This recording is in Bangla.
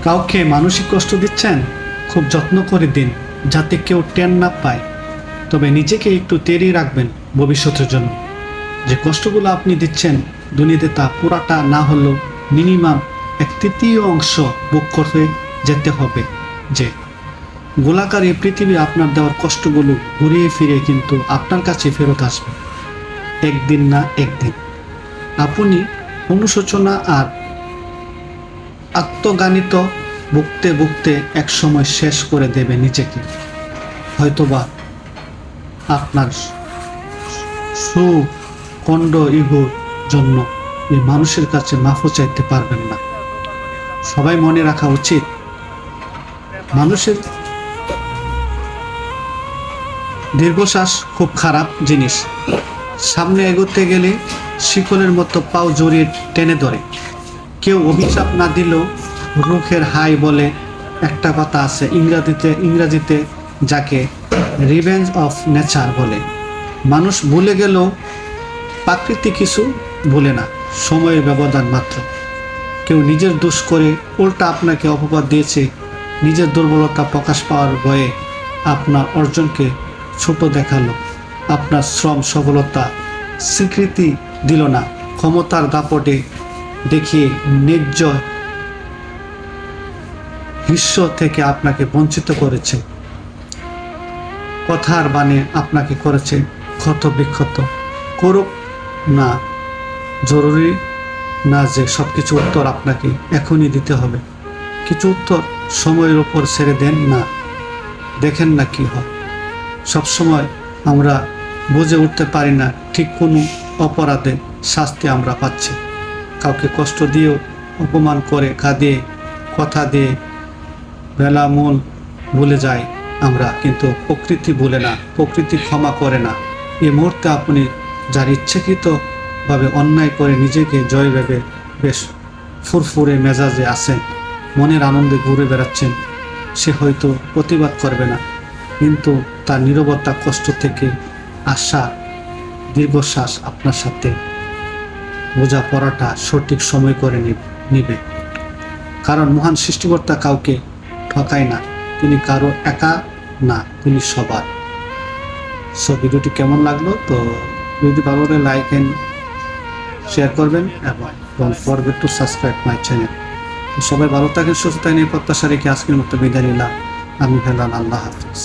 কাউকে মানসিক কষ্ট দিচ্ছেন, খুব যত্ন করে দিন যাতে কেউ টের না পায়। তবে নিজেকে একটু তেড়িয়ে রাখবেন ভবিষ্যতের জন্য। যে কষ্টগুলো আপনি দিচ্ছেন দুনিয়াতে তা পুরাটা না হলেও মিনিমাম 1/3 অংশ ভোগ করতে যেতে হবে। যে গোলাকার এই পৃথিবী আপনার দেওয়ার কষ্টগুলো ঘুরিয়ে ফিরে কিন্তু আপনার কাছে ফেরত আসবে একদিন না একদিন। আপনি অনুশোচনা আর আত্মগানিত ভুগতে ভুগতে একসময় শেষ করে দেবে নিজেকে। হয়তোবা আপনার সুকণ্ড ইগোর জন্য এই মানুষের কাছে মাফও চাইতে পারবেন না। সবাই মনে রাখা উচিত, মানুষের দীর্ঘশ্বাস খুব খারাপ জিনিস। সামনে এগোতে গেলে শিকলের মতো পাও জড়িয়ে টেনে ধরে। কেউ অভিশাপ না দিলেও রুখের হাই বলে একটা কথা আছে ইংরাজিতে যাকে রিভেঞ্জ অফ নেচার বলে। মানুষ ভুলে গেলেও প্রাকৃতিক কিছু ভুলে না, সময়ের ব্যবধান মাত্র। কেউ নিজের দোষ করে উল্টা আপনাকে অপবাদ দিয়েছে, নিজের দুর্বলতা প্রকাশ পাওয়ার ভয়ে আপনার অর্জনকে ছোট দেখালো, আপনার শ্রম সফলতা স্বীকৃতি দিল না, ক্ষমতার দাপটে দেখিয়ে ন্যায্য হিস্য থেকে আপনাকে বঞ্চিত করেছে, কথার বাণে আপনাকে করেছে ক্ষত বিক্ষত। করুক না, জরুরি না যে সব কিছু উত্তর আপনাকে এখনই দিতে হবে। কিছু উত্তর সময়ের উপর ছেড়ে দেন না, দেখেন না কি হয়। সবসময় আমরা বুঝে উঠতে পারি না ঠিক কোনো অপরাধে শাস্তি আমরা পাচ্ছি। কাউকে কষ্ট দিয়েও, অপমান করে, কাঁদিয়ে, কথা দিয়ে বেলা মূল ভুলে যাই আমরা, কিন্তু প্রকৃতি ভুলে না, প্রকৃতি ক্ষমা করে না। এই মুহূর্তে আপনি যার ইচ্ছাকৃতভাবে অন্যায় করে নিজেকে জয় ভেবে বেশ ফুরফুরে মেজাজে আছেন, মনের আনন্দে ঘুরে বেড়াচ্ছেন, সে হয়তো প্রতিবাদ করবে না, কিন্তু তার নীরবতা কষ্ট থেকে আসা দীর্ঘশ্বাস আপনার সাথে বোঝাপড়াটা সঠিক সময় করে নিবে। কারণ মহান সৃষ্টিকর্তা কাউকে ঠকায় না, তিনি কারো একা না, তিনি সবার। সো ভিডিওটি কেমন লাগলো? তো যদি ভালো লাগে লাইক এন্ড শেয়ার করবেন এবং don't forget to subscribe my channel. তো সবাই ভালো থাকেন, সুস্থ থাকেন এই প্রত্যাশা রেখে আজকের মতো বিদায় নিলাম। আমি হেলাল, আল্লাহ হাফিজ।